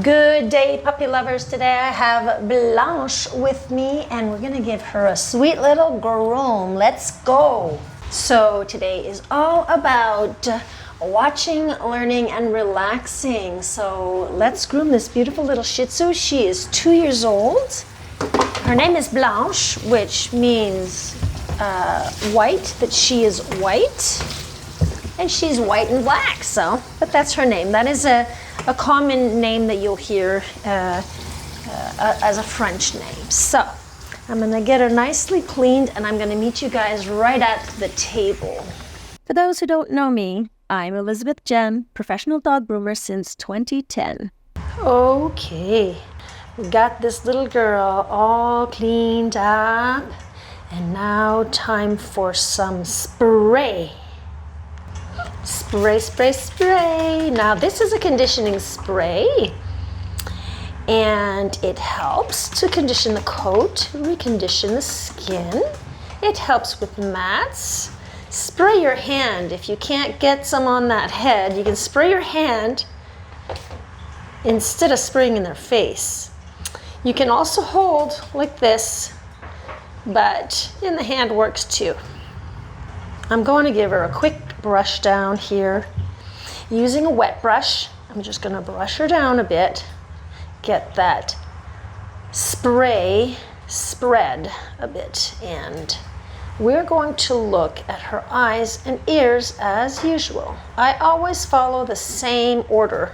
Good day, puppy lovers. Today I have Blanche with me and we're gonna give her a sweet little groom. Let's go. So today is all about watching, learning, and relaxing. So let's groom this beautiful little Shih Tzu. She is 2 years old. Her name is Blanche, which means white, that she is white. And she's white and black, but that's her name. That is a common name that you'll hear as a French name. So I'm gonna get her nicely cleaned and I'm gonna meet you guys right at the table. For those who don't know me, I'm Elizabeth Jenn, professional dog groomer since 2010. Okay, we got this little girl all cleaned up and now time for some spray. Spray, spray, spray. Now this is a conditioning spray and it helps to condition the coat, recondition the skin. It helps with mats. Spray your hand. If you can't get some on that head, you can spray your hand instead of spraying in their face. You can also hold like this, but in the hand works too. I'm going to give her a quick brush down here. Using a wet brush, I'm just going to brush her down a bit, get that spray spread a bit, and we're going to look at her eyes and ears as usual. I always follow the same order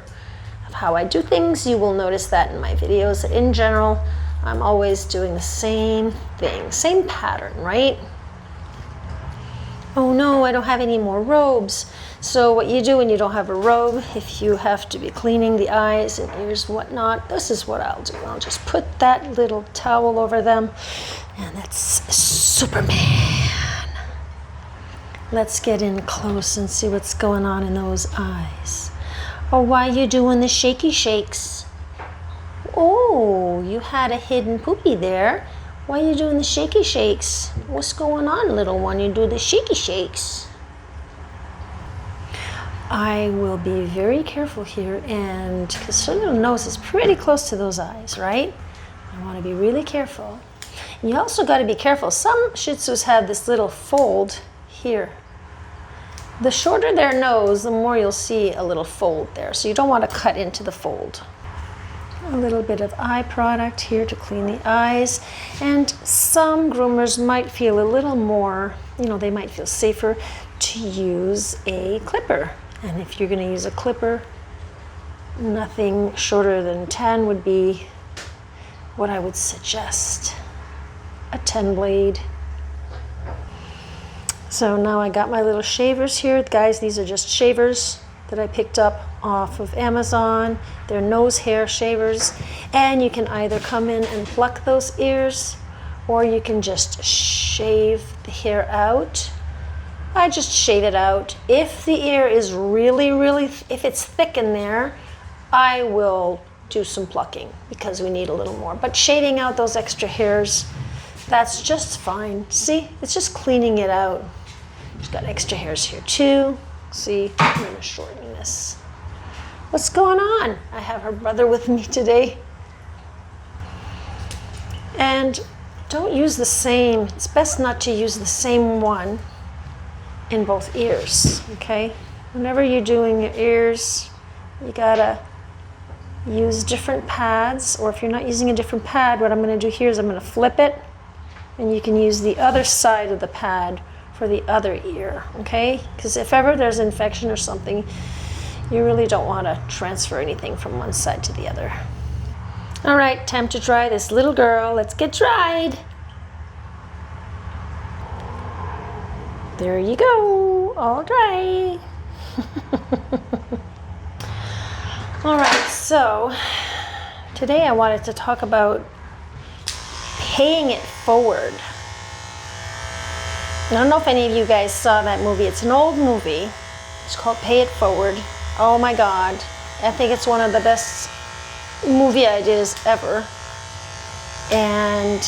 of how I do things. You will notice that in my videos. In general, I'm always doing the same thing, same pattern, right? Oh no, I don't have any more robes. So what you do when you don't have a robe, if you have to be cleaning the eyes and ears and whatnot, this is what I'll do. I'll just put that little towel over them, and that's Superman. Let's get in close and see what's going on in those eyes. Oh, why are you doing the shaky shakes? Oh, you had a hidden poopy there. Why are you doing the shaky shakes? What's going on, little one? You do the shaky shakes. I will be very careful here, and because her little nose is pretty close to those eyes, right? I want to be really careful. And you also got to be careful. Some Shih Tzus have this little fold here. The shorter their nose, the more you'll see a little fold there. So you don't want to cut into the fold. A little bit of eye product here to clean the eyes, and some groomers might feel a little more, they might feel safer to use a clipper. And if you're going to use a clipper, nothing shorter than 10 would be what I would suggest. A 10 blade. So now I got my little shavers here. Guys, these are just shavers that I picked up off of Amazon. They're nose hair shavers, and you can either come in and pluck those ears, or you can just shave the hair out. I just shave it out. If the ear is really, if it's thick in there, I will do some plucking because we need a little more. But shaving out those extra hairs, that's just fine. See, it's just cleaning it out. She's got extra hairs here too. See, I'm gonna shorten this. What's going on? I have her brother with me today. And don't use the same, it's best not to use the same one in both ears, okay? Whenever you're doing your ears, you gotta use different pads, or if you're not using a different pad, what I'm gonna do here is I'm gonna flip it, and you can use the other side of the pad for the other ear, okay? Because if ever there's infection or something, you really don't want to transfer anything from one side to the other. All right, time to dry this little girl. Let's get dried. There you go, all dry. All right, so today I wanted to talk about paying it forward. I don't know if any of you guys saw that movie. It's an old movie. It's called Pay It Forward. Oh my God. I think it's one of the best movie ideas ever. And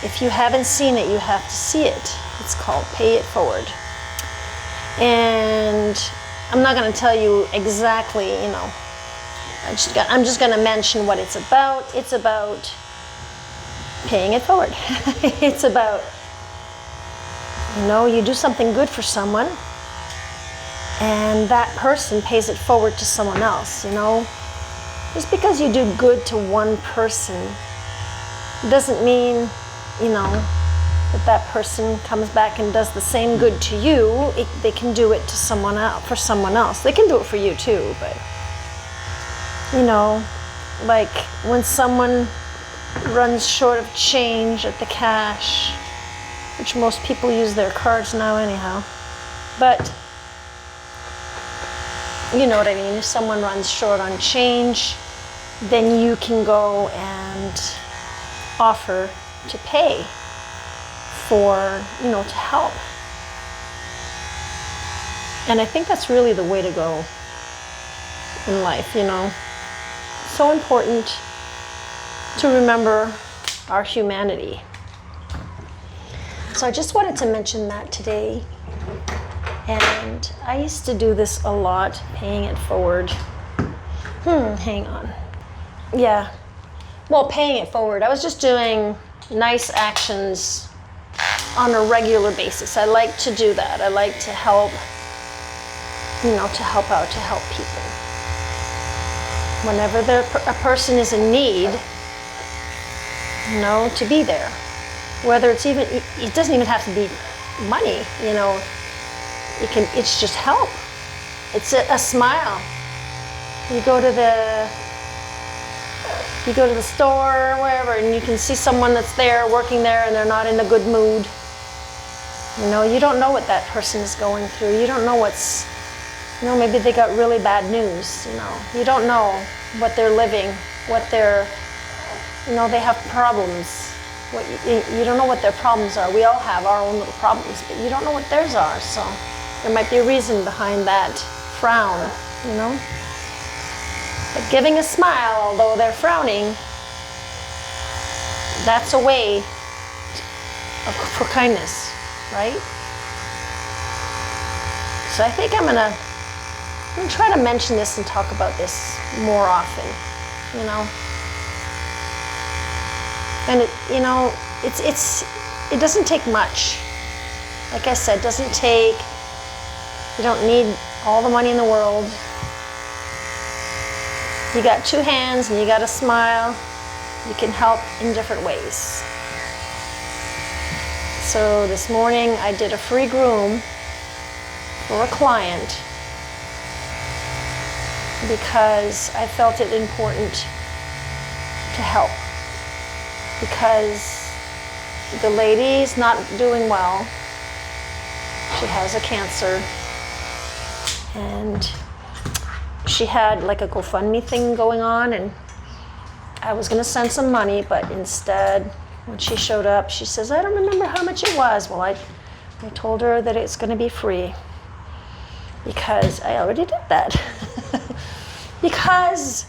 if you haven't seen it, you have to see it. It's called Pay It Forward. And I'm not going to tell you exactly, I'm just gonna mention what it's about. It's about paying it forward. It's about, you do something good for someone and that person pays it forward to someone else, Just because you do good to one person doesn't mean, that person comes back and does the same good to you. They can do it to someone else, for someone else. They can do it for you too, but like when someone runs short of change at the cash, which most people use their cards now anyhow, but you know what I mean. If someone runs short on change, then you can go and offer to pay for, to help. And I think that's really the way to go in life, So important to remember our humanity. So I just wanted to mention that today. And I used to do this a lot, paying it forward. Hang on. Yeah. Well, paying it forward. I was just doing nice actions on a regular basis. I like to do that. I like to help, to help out, to help people. Whenever a person is in need, to be there. Whether it doesn't even have to be money, it's just help. It's a smile. You go to the store or wherever, and you can see someone that's there, working there, and they're not in a good mood. You don't know what that person is going through. You don't know maybe they got really bad news, You don't know what they're living, they have problems. You don't know what their problems are. We all have our own little problems, but you don't know what theirs are, so there might be a reason behind that frown, But giving a smile, although they're frowning, that's a way for kindness, right? So I think I'm gonna try to mention this and talk about this more often, And it doesn't take much. Like I said, you don't need all the money in the world. You got two hands and you got a smile. You can help in different ways. So this morning I did a free groom for a client because I felt it important to help. Because the lady's not doing well. She has a cancer. And she had like a GoFundMe thing going on, and I was gonna send some money, but instead, when she showed up, she says, I don't remember how much it was. Well, I told her that it's gonna be free because I already did that. because.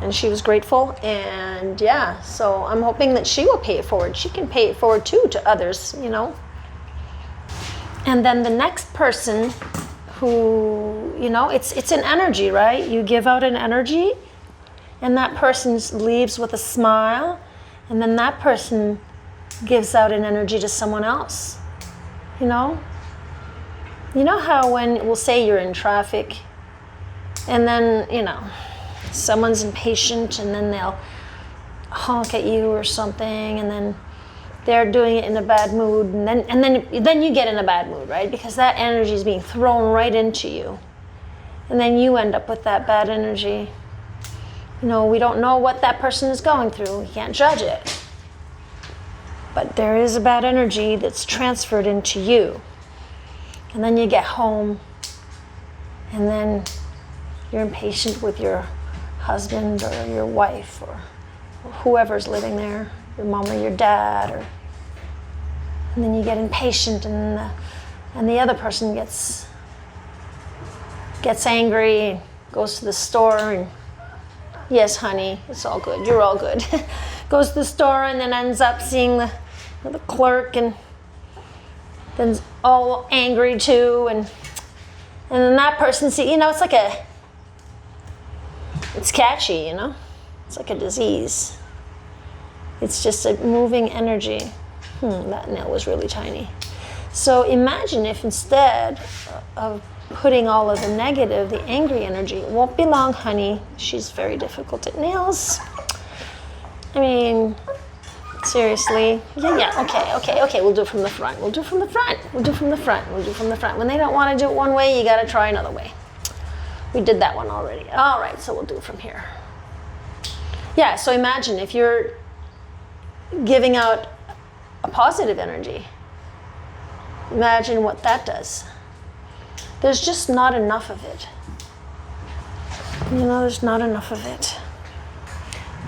And she was grateful, and yeah, so I'm hoping that she will pay it forward. She can pay it forward too to others, And then the next person who, it's an energy, right? You give out an energy, and that person leaves with a smile, and then that person gives out an energy to someone else, You know how when, we'll say you're in traffic, and then, someone's impatient, and then they'll honk at you or something, and then they're doing it in a bad mood, and then you get in a bad mood, right? Because that energy is being thrown right into you, and then you end up with that bad energy. We don't know what that person is going through. We can't judge it, but there is a bad energy that's transferred into you, and then you get home, and then you're impatient with your husband or your wife or whoever's living there, your mom or your dad, and then you get impatient, and the other person gets angry, goes to the store, and yes, honey, it's all good, you're all good. Goes to the store and then ends up seeing the clerk, and then all angry too, and then that person it's It's catchy, you know? It's like a disease. It's just a moving energy. That nail was really tiny. So imagine if instead of putting all of the negative, the angry energy, it won't be long, honey. She's very difficult at nails. I mean, seriously. Okay, we'll do it from the front. We'll do it from the front. We'll do it from the front. We'll do it from the front. When they don't want to do it one way, you got to try another way. We did that one already. All right, so we'll do it from here. Yeah, so imagine if you're giving out a positive energy. Imagine what that does. There's just not enough of it. You know, there's not enough of it.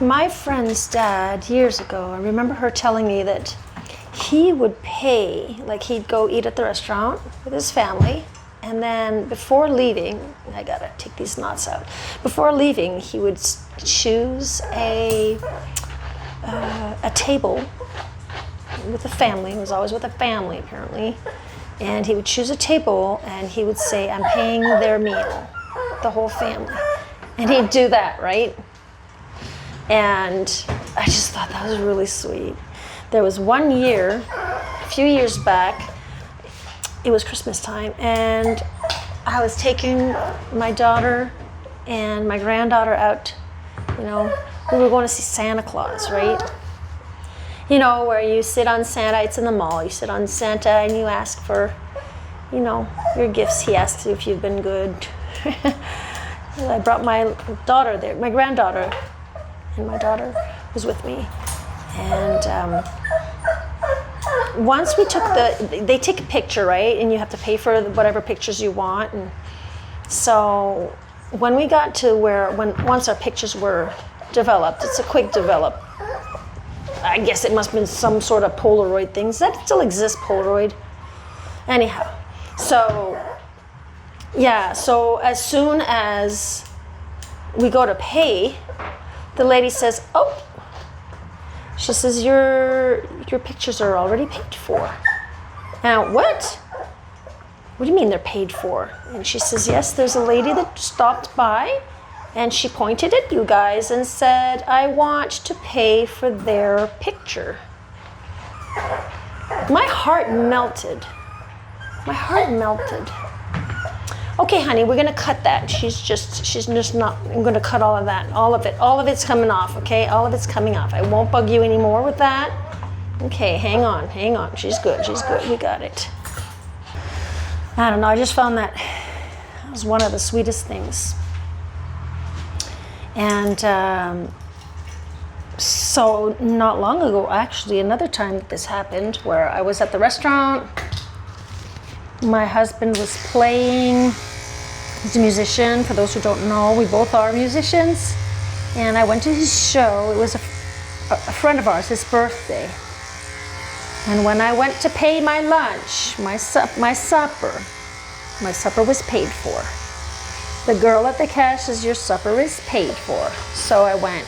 My friend's dad, years ago, I remember her telling me that he would pay, like he'd go eat at the restaurant with his family, and then before leaving, I gotta take these knots out. Before leaving, he would choose a table with a family. It was always with a family, apparently. And he would choose a table, and he would say, I'm paying their meal, the whole family. And he'd do that, right? And I just thought that was really sweet. There was one year, a few years back, it was Christmas time, and I was taking my daughter and my granddaughter out. You know, we were going to see Santa Claus, right? You know, where you sit on Santa, it's in the mall, you sit on Santa and you ask for, you know, your gifts. He asks you if you've been good. I brought my daughter there, my granddaughter, and my daughter was with me. And once we took they take a picture, right? And you have to pay for whatever pictures you want. And so when we got to once our pictures were developed, it's a quick develop. I guess it must have been some sort of Polaroid thing. Does that still exist, Polaroid? Anyhow, so yeah, so as soon as we go to pay, the lady says, oh, she says, your pictures are already paid for. Now, what? What do you mean they're paid for? And she says, yes, there's a lady that stopped by, and she pointed at you guys and said, I want to pay for their picture. My heart melted. My heart melted. Okay, honey, we're gonna cut that. She's just not, I'm gonna cut all of that. All of it's coming off, okay? All of it's coming off. I won't bug you anymore with that. Okay, hang on. She's good, we got it. I don't know, I just found that was one of the sweetest things. And so not long ago, actually, another time that this happened, where I was at the restaurant, my husband was playing. He's a musician. For those who don't know, we both are musicians. And I went to his show. It was a friend of ours, his birthday. And when I went to pay my lunch, my supper was paid for. The girl at the cash says, your supper is paid for. So I went,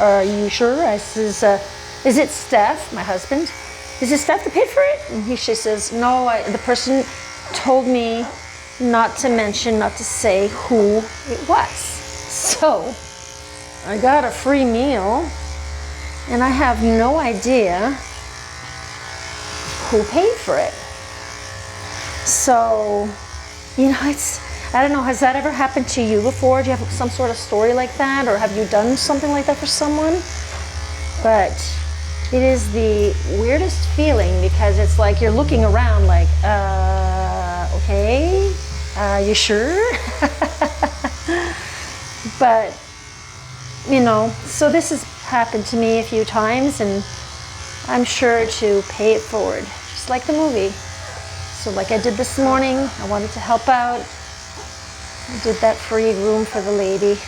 are you sure? I says, is it Steph, my husband? Is it Steph that paid for it? And she says, no, the person told me not to say who it was. So I got a free meal, and I have no idea who paid for it. So, you know, I don't know, has that ever happened to you before? Do you have some sort of story like that? Or have you done something like that for someone? But it is the weirdest feeling, because it's like you're looking around like, okay, you sure? But, you know, so this has happened to me a few times, and I'm sure to pay it forward, just like the movie. So like I did this morning, I wanted to help out. I did that free room for the lady,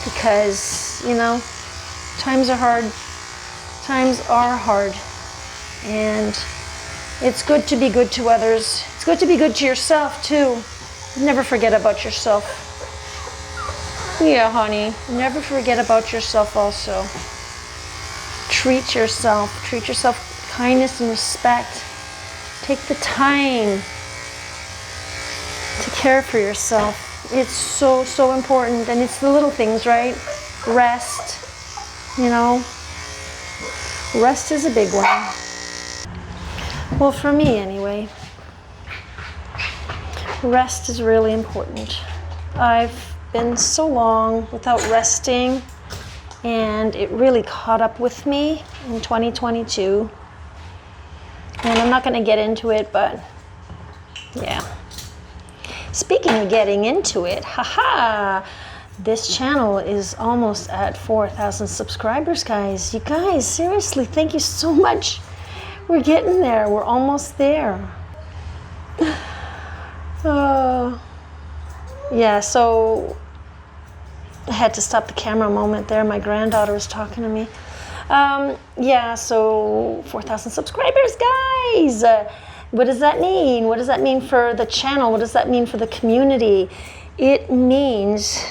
because, you know, times are hard. Times are hard, and it's good to be good to others. It's good to be good to yourself too. Never forget about yourself. Yeah, honey, never forget about yourself also. Treat yourself with kindness and respect. Take the time to care for yourself. It's so, so important. And it's the little things, right? Rest, you know. Rest is a big one. Well, for me anyway, rest is really important. I've been so long without resting, and it really caught up with me in 2022. And I'm not going to get into it, but yeah. Speaking of getting into it, haha, this channel is almost at 4,000 subscribers, guys. You guys, seriously, thank you so much. We're getting there. We're almost there. Yeah, so I had to stop the camera a moment there. My granddaughter was talking to me. Yeah, so 4,000 subscribers, guys. What does that mean? What does that mean for the channel? What does that mean for the community? It means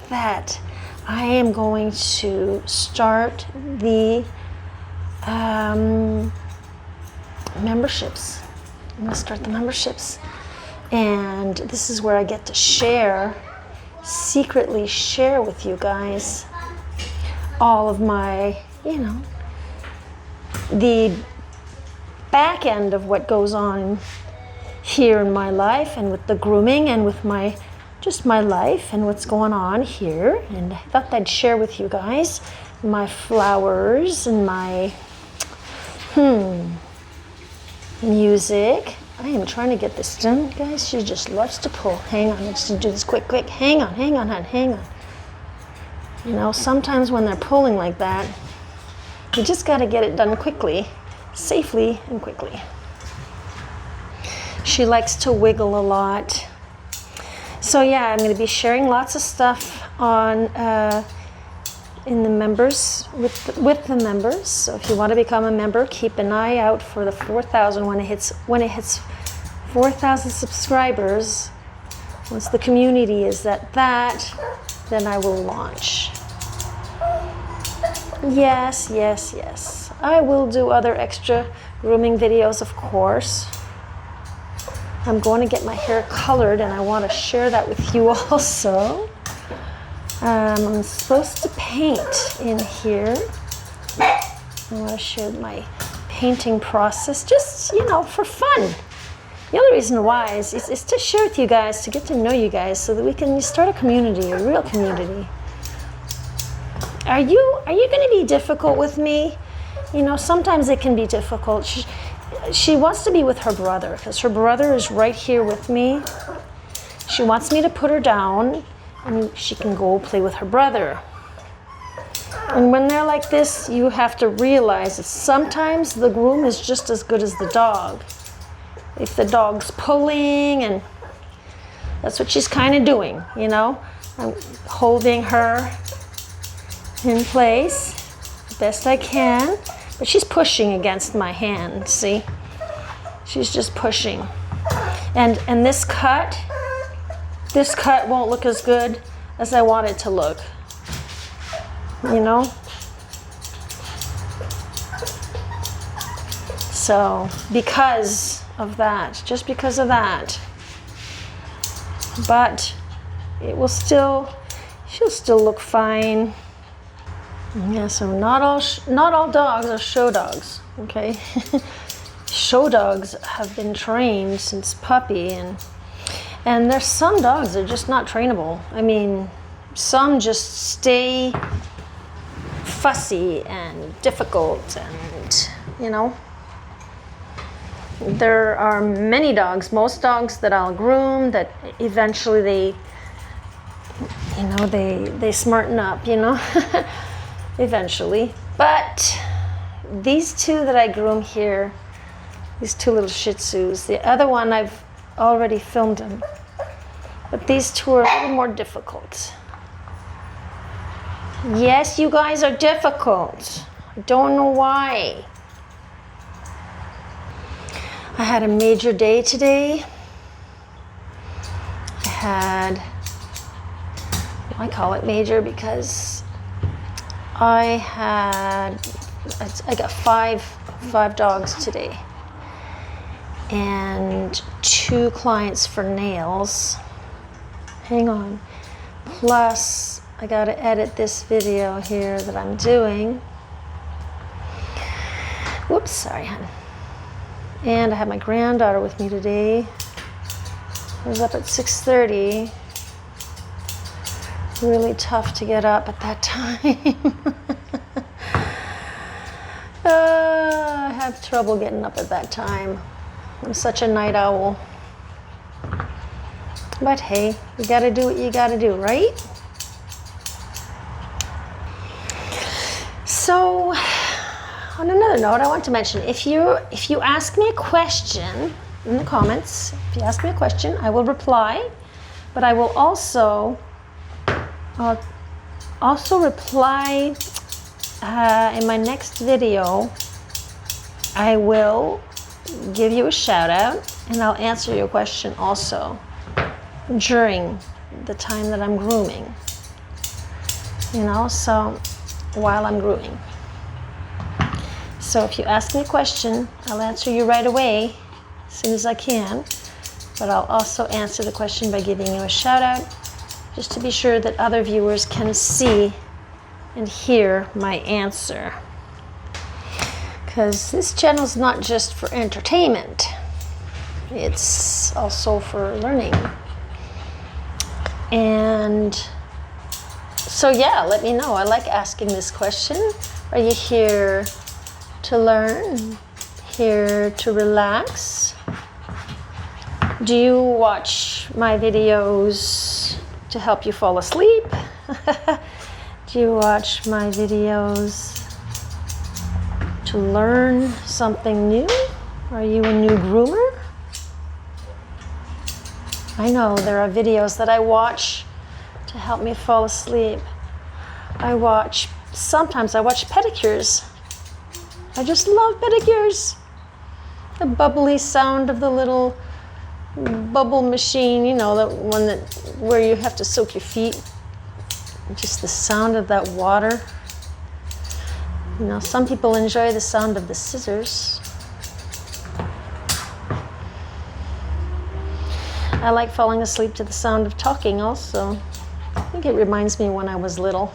that I am going to start the memberships. I'm going to start the memberships. And this is where I get to share, secretly share with you guys all of my, you know, the back end of what goes on here in my life and with the grooming and with my, just my life and what's going on here. And I thought I'd share with you guys my flowers and my, music. I am trying to get this done, guys. She just loves to pull. Hang on, let's do this quick. Hang on, hon, hang on. You know, sometimes when they're pulling like that, you just got to get it done quickly, safely and quickly. She likes to wiggle a lot. So yeah, I'm going to be sharing lots of stuff on in the members with the members. So if you want to become a member, keep an eye out for the 4,000 when it hits 4,000 subscribers. Once the community is at that, then I will launch. Yes. I will do other extra grooming videos, of course. I'm going to get my hair colored, and I want to share that with you also. I'm supposed to paint in here. I want to share my painting process, just, you know, for fun. The only reason why is to share with you guys, to get to know you guys, so that we can start a community, a real community. Are you going to be difficult with me? You know, sometimes it can be difficult. She wants to be with her brother because her brother is right here with me. She wants me to put her down and she can go play with her brother. And when they're like this, you have to realize that sometimes the groom is just as good as the dog. If the dog's pulling, and that's what she's kind of doing, you know. I'm holding her in place the best I can, but she's pushing against my hand, see? She's just pushing. And this cut won't look as good as I want it to look, you know? So, because of that, just because of that. But it will still, she'll still look fine. Yeah, so not all dogs are show dogs, okay? Show dogs have been trained since puppy, and there's some dogs that are just not trainable. I mean, some just stay fussy and difficult, and, you know. There are many dogs, most dogs that I'll groom, that eventually they, you know, they smarten up, you know. Eventually. But these two that I groom here, these two little Shih Tzus, the other one I've already filmed them, but these two are a little more difficult. Yes, you guys are difficult. I don't know why. I had a major day today. I call it major because I got five dogs today, and 2 clients for nails. Hang on. Plus, I gotta edit this video here that I'm doing. Whoops, sorry, hon. And I have my granddaughter with me today. I was up at 6:30. Really tough to get up at that time. I have trouble getting up at that time. I'm such a night owl. But hey, you gotta do what you gotta do, right? So, on another note, I want to mention, if you ask me a question in the comments, if you ask me a question, I will reply, but I will also reply in my next video. I will give you a shout out and I'll answer your question also during the time that I'm grooming, so while I'm grooming. So if you ask me a question, I'll answer you right away as soon as I can, but I'll also answer the question by giving you a shout out, just to be sure that other viewers can see and hear my answer. Because this channel is not just for entertainment, it's also for learning. And so yeah, let me know. I like asking this question. Are you here to learn? Here to relax? Do you watch my videos to help you fall asleep? Do you watch my videos to learn something new? Are you a new groomer? I know there are videos that I watch to help me fall asleep. Sometimes I watch pedicures. I just love pedicures. The bubbly sound of the little bubble machine, the one where you have to soak your feet. Just the sound of that water. Some people enjoy the sound of the scissors. I like falling asleep to the sound of talking also. I think it reminds me when I was little.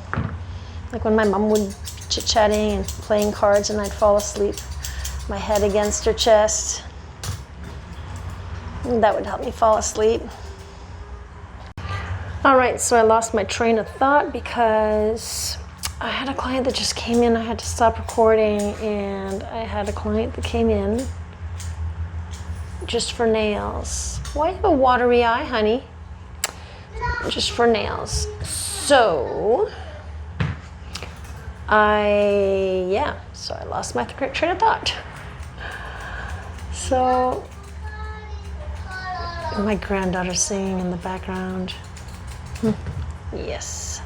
Like when my mom would be chit-chatting and playing cards and I'd fall asleep, my head against her chest. And that would help me fall asleep. All right, so I lost my train of thought because I had a client that just came in. I had to stop recording, and I had a client that came in just for nails. Why have a watery eye, honey? Just for nails. So I lost my train of thought. So my granddaughter's singing in the background. Yes.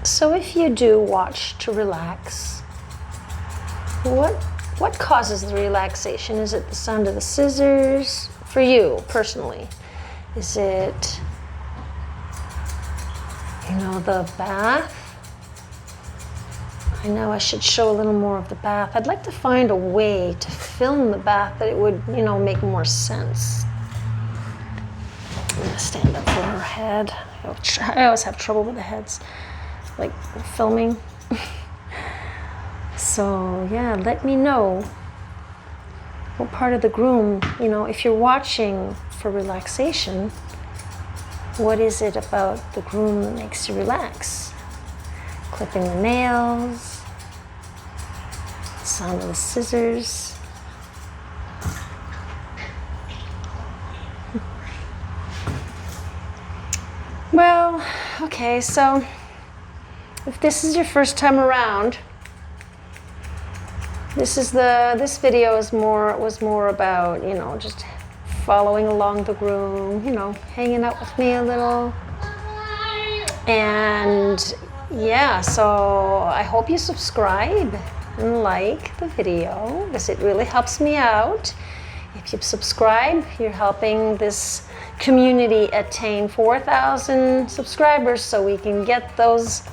So if you do watch to relax, what causes the relaxation? Is it the sound of the scissors? For you personally, is it the bath? I know I should show a little more of the bath. I'd like to find a way to film the bath that it would make more sense. I'm gonna stand up for her head. I always have trouble with the heads, like filming. So yeah, let me know what part of the groom, if you're watching for relaxation, what is it about the groom that makes you relax? Clipping the nails, the sound of the scissors. Well, okay, so if this is your first time around, this video was more about, just following along the groom, hanging out with me a little. And yeah, so I hope you subscribe and like the video because it really helps me out. If you subscribe, you're helping this community attain 4,000 subscribers so we can get those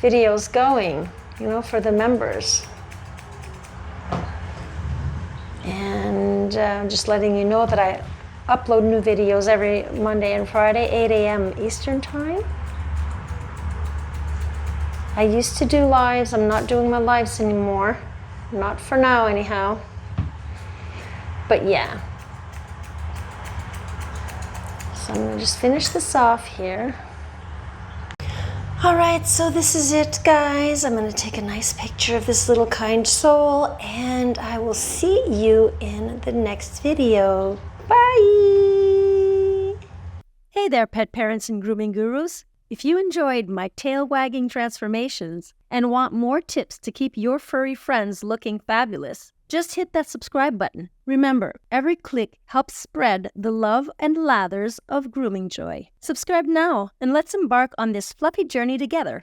videos going, for the members. And just letting you know that I upload new videos every Monday and Friday, 8 a.m. Eastern Time. I used to do lives. I'm not doing my lives anymore. Not for now, anyhow. But yeah. So I'm going to just finish this off here. All right, so this is it, guys. I'm going to take a nice picture of this little kind soul, and I will see you in the next video. Bye! Hey there, pet parents and grooming gurus. If you enjoyed my tail-wagging transformations and want more tips to keep your furry friends looking fabulous, just hit that subscribe button. Remember, every click helps spread the love and lathers of grooming joy. Subscribe now and let's embark on this fluffy journey together.